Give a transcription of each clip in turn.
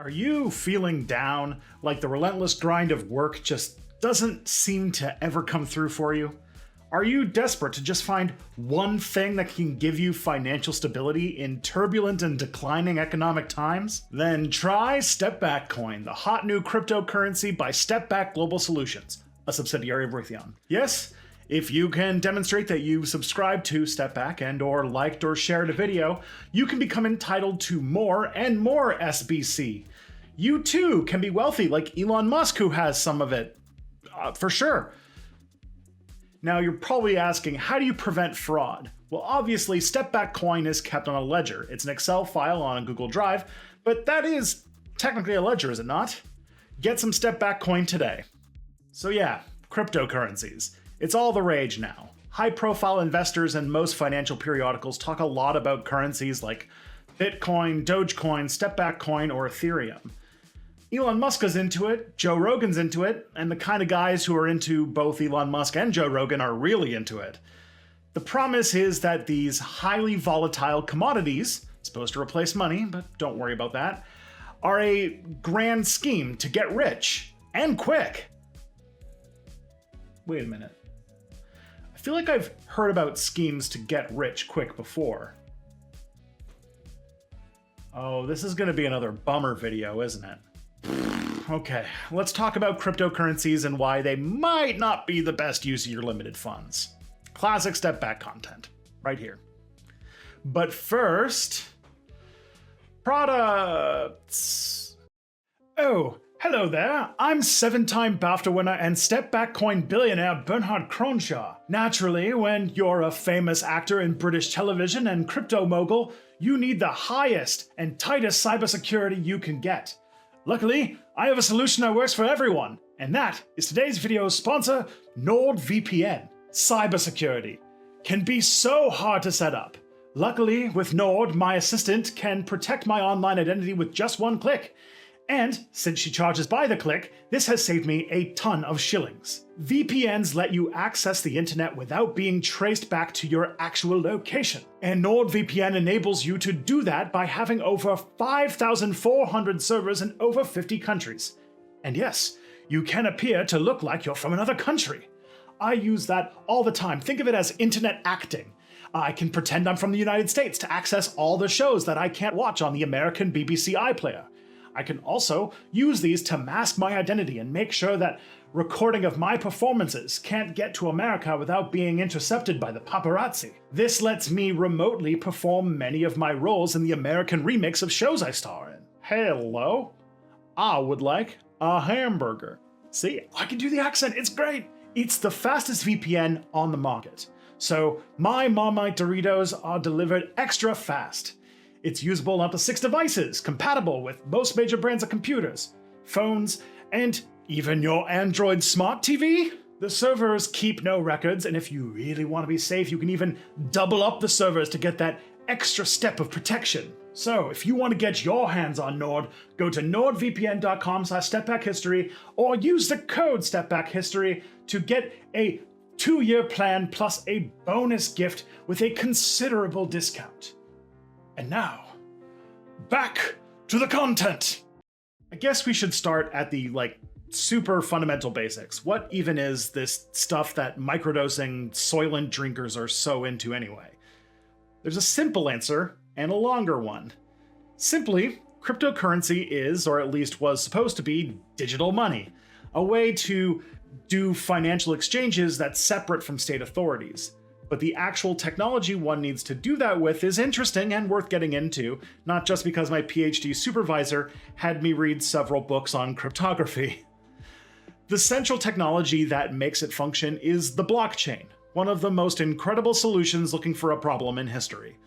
Are you feeling down, like the relentless grind of work just doesn't seem to ever come through for you? Are you desperate to just find one thing that can give you financial stability in turbulent and declining economic times? Then try Step Back Coin, the hot new cryptocurrency by Step Back Global Solutions, a subsidiary of Raytheon. Yes, if you can demonstrate that you subscribe to Step Back and/or liked or shared a video, you can become entitled to more and more SBC. You too can be wealthy like Elon Musk, who has some of it, for sure. Now you're probably asking, how do you prevent fraud? Well, obviously Step Back Coin is kept on a ledger. It's an Excel file on a Google Drive, but that is technically a ledger, is it not? Get some Step Back Coin today. So yeah, cryptocurrencies. It's all the rage now. High-profile investors and most financial periodicals talk a lot about currencies like Bitcoin, Dogecoin, Step Back Coin, or Ethereum. Elon Musk is into it, Joe Rogan's into it, and the kind of guys who are into both Elon Musk and Joe Rogan are really into it. The promise is that these highly volatile commodities, supposed to replace money, but don't worry about that, are a grand scheme to get rich, and quick. Wait a minute. I feel like I've heard about schemes to get rich quick before. Oh, this is gonna be another bummer video, isn't it? Okay, let's talk about cryptocurrencies and why they might not be the best use of your limited funds. Classic Step Back content, right here. But first, products. Oh, hello there, I'm 7-time BAFTA winner and Step Back Coin billionaire Bernhard Kronshaw. Naturally, when you're a famous actor in British television and crypto mogul, you need the highest and tightest cybersecurity you can get. Luckily, I have a solution that works for everyone, and that is today's video's sponsor, NordVPN. Cybersecurity can be so hard to set up. Luckily, with Nord, my assistant can protect my online identity with just one click. And since she charges by the click, this has saved me a ton of shillings. VPNs let you access the internet without being traced back to your actual location. And NordVPN enables you to do that by having over 5,400 servers in over 50 countries. And yes, you can appear to look like you're from another country. I use that all the time. Think of it as internet acting. I can pretend I'm from the United States to access all the shows that I can't watch on the American BBC iPlayer. I can also use these to mask my identity and make sure that recording of my performances can't get to America without being intercepted by the paparazzi. This lets me remotely perform many of my roles in the American remix of shows I star in. Hello? I would like a hamburger. See, I can do the accent, it's great! It's the fastest VPN on the market. So my Marmite Doritos are delivered extra fast. It's usable on up to 6 devices, compatible with most major brands of computers, phones, and even your Android smart TV. The servers keep no records, and if you really want to be safe, you can even double up the servers to get that extra step of protection. So if you want to get your hands on Nord, go to nordvpn.com/stepbackhistory or use the code stepbackhistory to get a 2-year plan plus a bonus gift with a considerable discount. And now, back to the content. I guess we should start at the, super fundamental basics. What even is this stuff that microdosing Soylent drinkers are so into anyway? There's a simple answer and a longer one. Simply, cryptocurrency is, or at least was supposed to be, digital money. A way to do financial exchanges that's separate from state authorities. But the actual technology one needs to do that with is interesting and worth getting into, not just because my PhD supervisor had me read several books on cryptography. The central technology that makes it function is the blockchain, one of the most incredible solutions looking for a problem in history.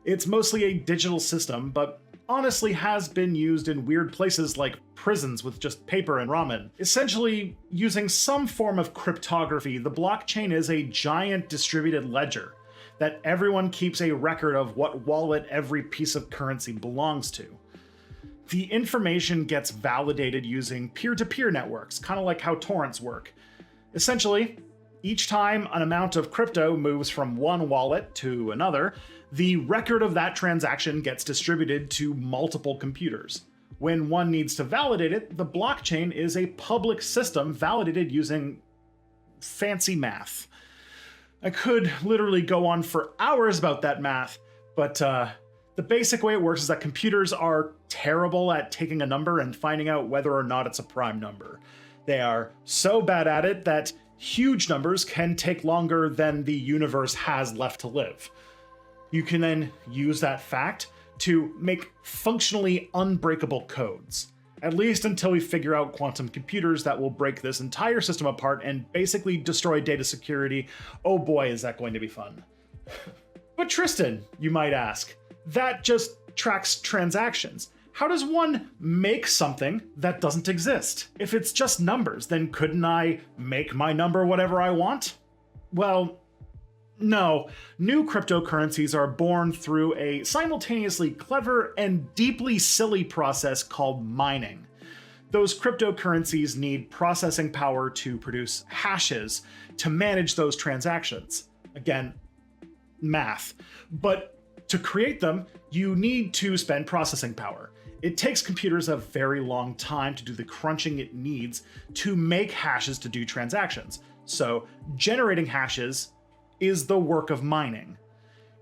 It's mostly a digital system, but honestly has been used in weird places like prisons with just paper and ramen. Essentially, using some form of cryptography, the blockchain is a giant distributed ledger that everyone keeps a record of what wallet every piece of currency belongs to. The information gets validated using peer-to-peer networks, kind of like how torrents work. Essentially, each time an amount of crypto moves from one wallet to another, the record of that transaction gets distributed to multiple computers. When one needs to validate it, the blockchain is a public system validated using fancy math. I could literally go on for hours about that math, but the basic way it works is that computers are terrible at taking a number and finding out whether or not it's a prime number. They are so bad at it that huge numbers can take longer than the universe has left to live. You can then use that fact to make functionally unbreakable codes, at least until we figure out quantum computers that will break this entire system apart and basically destroy data security. Oh boy, is that going to be fun. But Tristan, you might ask, that just tracks transactions. How does one make something that doesn't exist? If it's just numbers, then couldn't I make my number whatever I want? Well, no. New cryptocurrencies are born through a simultaneously clever and deeply silly process called mining. Those cryptocurrencies need processing power to produce hashes to manage those transactions. Again, math. But to create them, you need to spend processing power. It takes computers a very long time to do the crunching it needs to make hashes to do transactions. So generating hashes is the work of mining.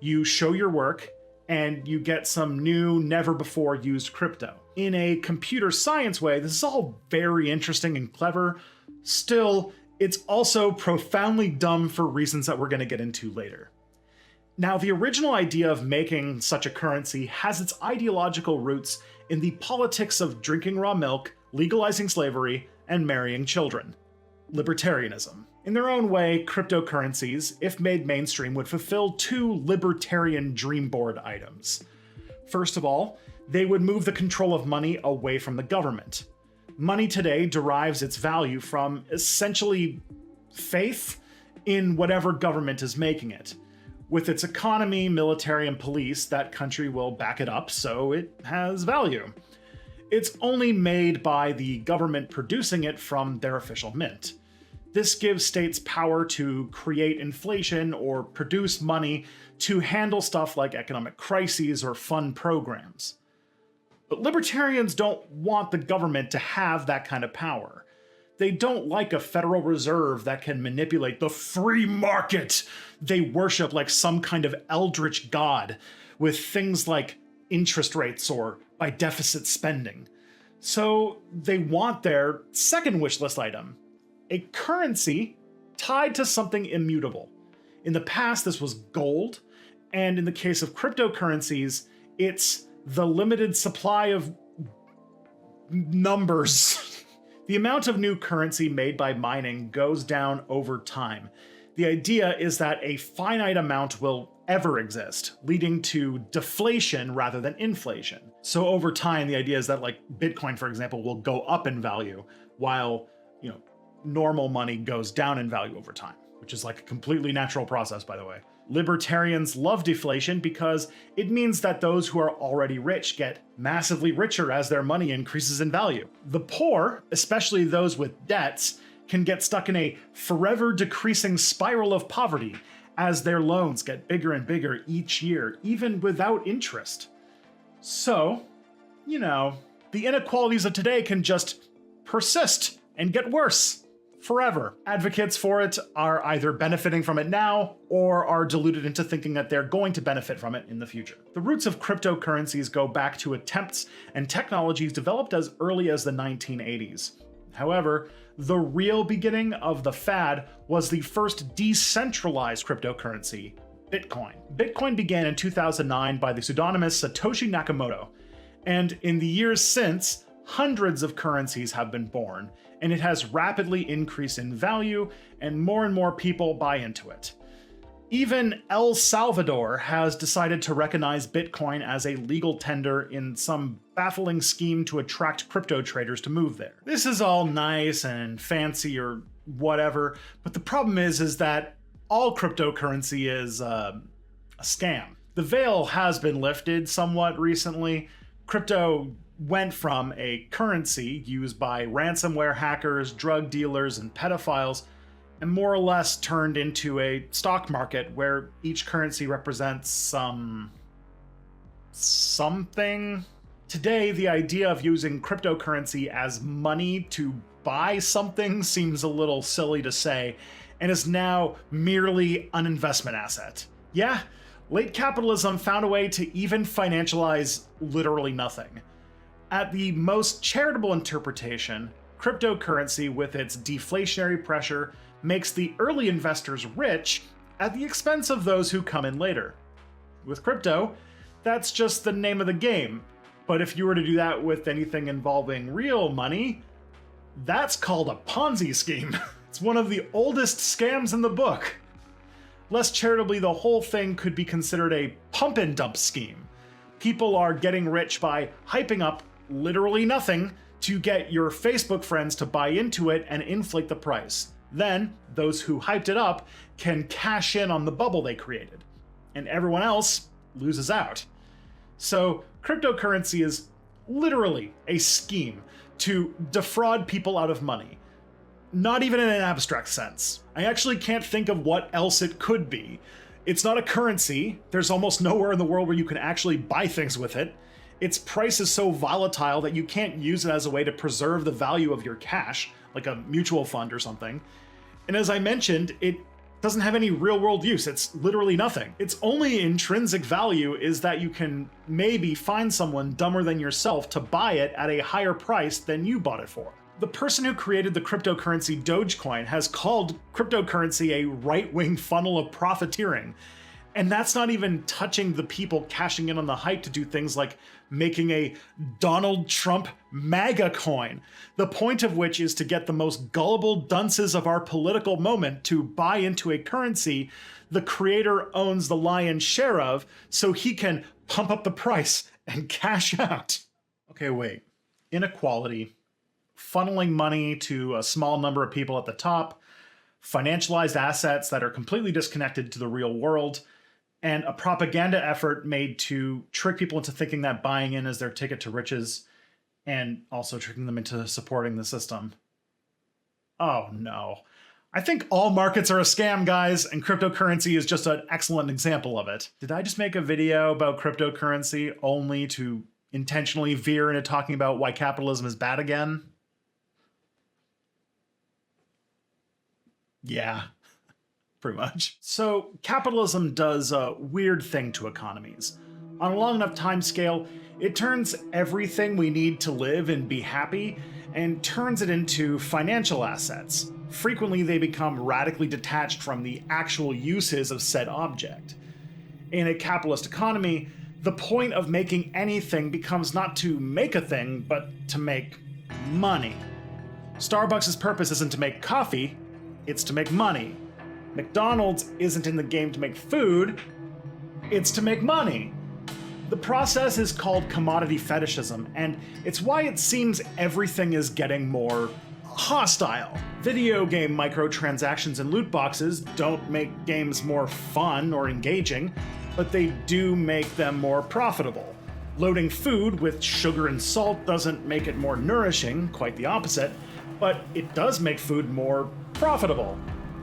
You show your work and you get some new, never before used crypto. In a computer science way, this is all very interesting and clever. Still, it's also profoundly dumb for reasons that we're going to get into later. Now, the original idea of making such a currency has its ideological roots in the politics of drinking raw milk, legalizing slavery, and marrying children. Libertarianism. In their own way, cryptocurrencies, if made mainstream, would fulfill two libertarian dream board items. First of all, they would move the control of money away from the government. Money today derives its value from essentially faith in whatever government is making it. With its economy, military, and police, that country will back it up, so it has value. It's only made by the government producing it from their official mint. This gives states power to create inflation or produce money to handle stuff like economic crises or fund programs. But libertarians don't want the government to have that kind of power. They don't like a Federal Reserve that can manipulate the free market. They worship like some kind of eldritch god with things like interest rates or by deficit spending. So they want their second wish list item, a currency tied to something immutable. In the past, this was gold, and in the case of cryptocurrencies, it's the limited supply of numbers. The amount of new currency made by mining goes down over time. The idea is that a finite amount will ever exist, leading to deflation rather than inflation. So over time, the idea is that like Bitcoin, for example, will go up in value while, normal money goes down in value over time, which is like a completely natural process, by the way. Libertarians love deflation because it means that those who are already rich get massively richer as their money increases in value. The poor, especially those with debts, can get stuck in a forever decreasing spiral of poverty as their loans get bigger and bigger each year, even without interest. So, the inequalities of today can just persist and get worse forever. Advocates for it are either benefiting from it now or are deluded into thinking that they're going to benefit from it in the future. The roots of cryptocurrencies go back to attempts and technologies developed as early as the 1980s. However, the real beginning of the fad was the first decentralized cryptocurrency, Bitcoin. Bitcoin began in 2009 by the pseudonymous Satoshi Nakamoto, and in the years since, hundreds of currencies have been born, and it has rapidly increased in value, and more people buy into it. Even El Salvador has decided to recognize Bitcoin as a legal tender in some baffling scheme to attract crypto traders to move there. This is all nice and fancy or whatever, but the problem is that all cryptocurrency is a scam. The veil has been lifted somewhat recently. Crypto went from a currency used by ransomware hackers, drug dealers, and pedophiles, and more or less turned into a stock market where each currency represents something. Today, the idea of using cryptocurrency as money to buy something seems a little silly to say, and is now merely an investment asset. Yeah, late capitalism found a way to even financialize literally nothing. At the most charitable interpretation, cryptocurrency with its deflationary pressure makes the early investors rich at the expense of those who come in later. With crypto, that's just the name of the game. But if you were to do that with anything involving real money, that's called a Ponzi scheme. It's one of the oldest scams in the book. Less charitably, the whole thing could be considered a pump and dump scheme. People are getting rich by hyping up literally nothing to get your Facebook friends to buy into it and inflate the price. Then, those who hyped it up can cash in on the bubble they created, and everyone else loses out. So, cryptocurrency is literally a scheme to defraud people out of money. Not even in an abstract sense. I actually can't think of what else it could be. It's not a currency. There's almost nowhere in the world where you can actually buy things with it. Its price is so volatile that you can't use it as a way to preserve the value of your cash, like a mutual fund or something. And as I mentioned, it doesn't have any real-world use. It's literally nothing. Its only intrinsic value is that you can maybe find someone dumber than yourself to buy it at a higher price than you bought it for. The person who created the cryptocurrency Dogecoin has called cryptocurrency a right-wing funnel of profiteering. And that's not even touching the people cashing in on the hype to do things like making a Donald Trump MAGA coin, the point of which is to get the most gullible dunces of our political moment to buy into a currency the creator owns the lion's share of so he can pump up the price and cash out. Okay, wait. Inequality, funneling money to a small number of people at the top, financialized assets that are completely disconnected to the real world, and a propaganda effort made to trick people into thinking that buying in is their ticket to riches, and also tricking them into supporting the system. Oh no. I think all markets are a scam, guys, and cryptocurrency is just an excellent example of it. Did I just make a video about cryptocurrency only to intentionally veer into talking about why capitalism is bad again? Yeah. Pretty much. So capitalism does a weird thing to economies. On a long enough time scale, it turns everything we need to live and be happy and turns it into financial assets. Frequently, they become radically detached from the actual uses of said object. In a capitalist economy, the point of making anything becomes not to make a thing, but to make money. Starbucks' purpose isn't to make coffee, it's to make money. McDonald's isn't in the game to make food, it's to make money. The process is called commodity fetishism, and it's why it seems everything is getting more hostile. Video game microtransactions and loot boxes don't make games more fun or engaging, but they do make them more profitable. Loading food with sugar and salt doesn't make it more nourishing, quite the opposite, but it does make food more profitable.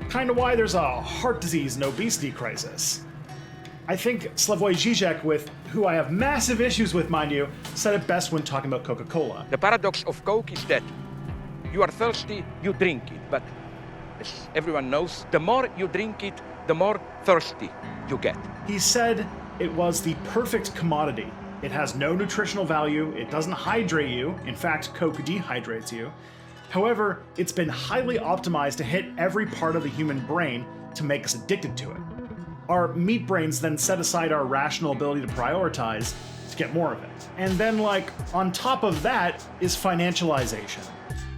Kinda why there's a heart disease and obesity crisis. I think Slavoj Žižek, with who I have massive issues with, mind you, said it best when talking about Coca-Cola. The paradox of Coke is that you are thirsty, you drink it, but as everyone knows, the more you drink it, the more thirsty you get. He said it was the perfect commodity. It has no nutritional value, it doesn't hydrate you, in fact, Coke dehydrates you. However, it's been highly optimized to hit every part of the human brain to make us addicted to it. Our meat brains then set aside our rational ability to prioritize to get more of it. And then, on top of that is financialization.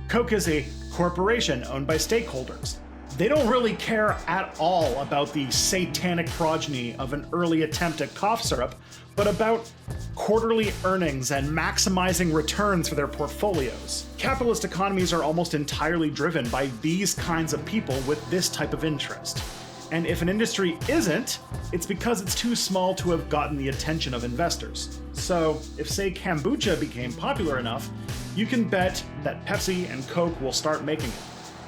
Coke is a corporation owned by stakeholders. They don't really care at all about the satanic progeny of an early attempt at cough syrup, but about quarterly earnings and maximizing returns for their portfolios. Capitalist economies are almost entirely driven by these kinds of people with this type of interest. And if an industry isn't, it's because it's too small to have gotten the attention of investors. So if, say, kombucha became popular enough, you can bet that Pepsi and Coke will start making it.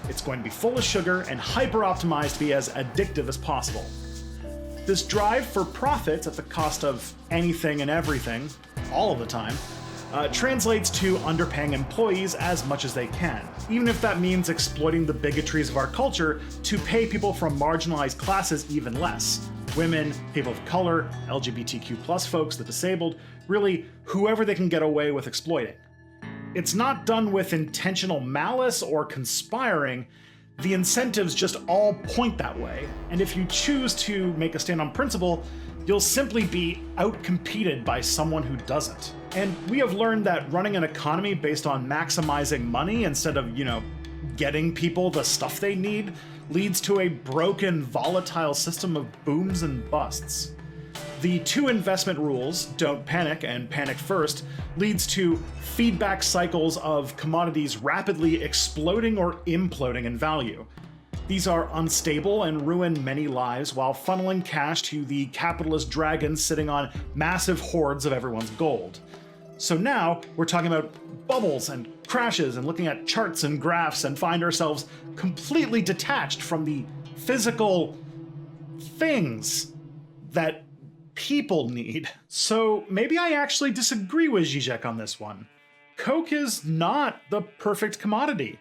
It's going to be full of sugar and hyper-optimized to be as addictive as possible. This drive for profits at the cost of anything and everything, all of the time, translates to underpaying employees as much as they can, even if that means exploiting the bigotries of our culture to pay people from marginalized classes even less. Women, people of color, LGBTQ+ folks, the disabled, really whoever they can get away with exploiting. It's not done with intentional malice or conspiring. The incentives just all point that way, and if you choose to make a stand on principle, you'll simply be outcompeted by someone who doesn't. And we have learned that running an economy based on maximizing money instead of, getting people the stuff they need leads to a broken, volatile system of booms and busts. The two investment rules, don't panic and panic first, leads to feedback cycles of commodities rapidly exploding or imploding in value. These are unstable and ruin many lives while funneling cash to the capitalist dragons sitting on massive hoards of everyone's gold. So now we're talking about bubbles and crashes and looking at charts and graphs and find ourselves completely detached from the physical things that people need. So maybe I actually disagree with Zizek on this one. Coke is not the perfect commodity.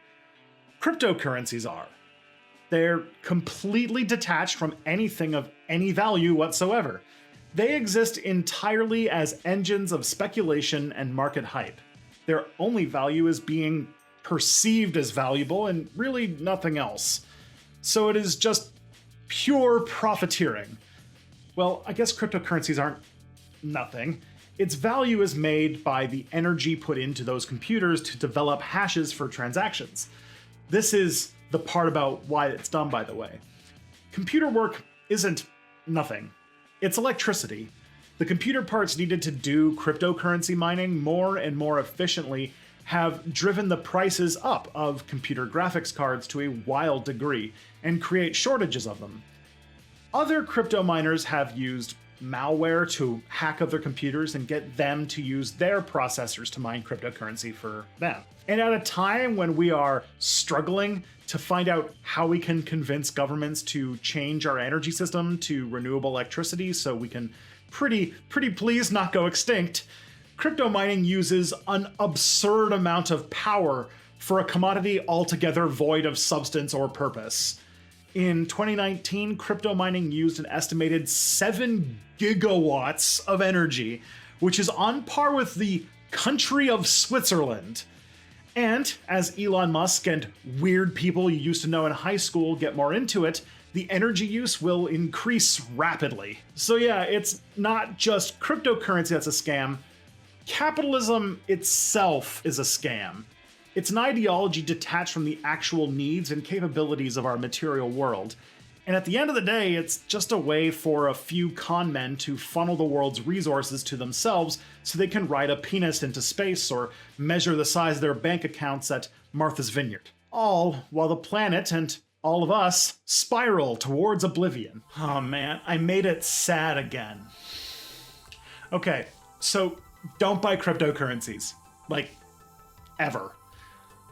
Cryptocurrencies are. They're completely detached from anything of any value whatsoever. They exist entirely as engines of speculation and market hype. Their only value is being perceived as valuable and really nothing else. So it is just pure profiteering. Well, I guess cryptocurrencies aren't nothing. Its value is made by the energy put into those computers to develop hashes for transactions. This is the part about why it's done, by the way. Computer work isn't nothing. It's electricity. The computer parts needed to do cryptocurrency mining more and more efficiently have driven the prices up of computer graphics cards to a wild degree and create shortages of them. Other crypto miners have used malware to hack other computers and get them to use their processors to mine cryptocurrency for them. And at a time when we are struggling to find out how we can convince governments to change our energy system to renewable electricity so we can pretty please not go extinct, crypto mining uses an absurd amount of power for a commodity altogether void of substance or purpose. In 2019, crypto mining used an estimated 7 gigawatts of energy, which is on par with the country of Switzerland. And as Elon Musk and weird people you used to know in high school get more into it, the energy use will increase rapidly. So yeah, it's not just cryptocurrency that's a scam. Capitalism itself is a scam. It's an ideology detached from the actual needs and capabilities of our material world. And at the end of the day, it's just a way for a few con men to funnel the world's resources to themselves so they can ride a penis into space or measure the size of their bank accounts at Martha's Vineyard. All while the planet and all of us spiral towards oblivion. Oh man, I made it sad again. Okay, so don't buy cryptocurrencies. Like, ever.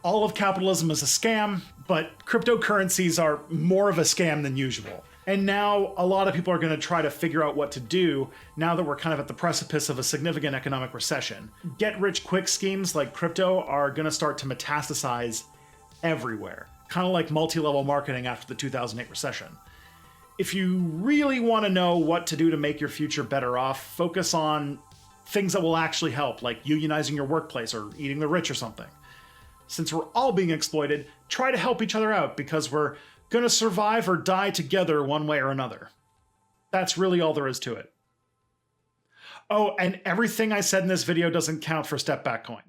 All of capitalism is a scam, but cryptocurrencies are more of a scam than usual. And now a lot of people are going to try to figure out what to do now that we're kind of at the precipice of a significant economic recession. Get-rich-quick schemes like crypto are going to start to metastasize everywhere, kind of like multi-level marketing after the 2008 recession. If you really want to know what to do to make your future better off, focus on things that will actually help, like unionizing your workplace or eating the rich or something. Since we're all being exploited, try to help each other out because we're gonna survive or die together one way or another. That's really all there is to it. Oh, and everything I said in this video doesn't count for Step Back Coin.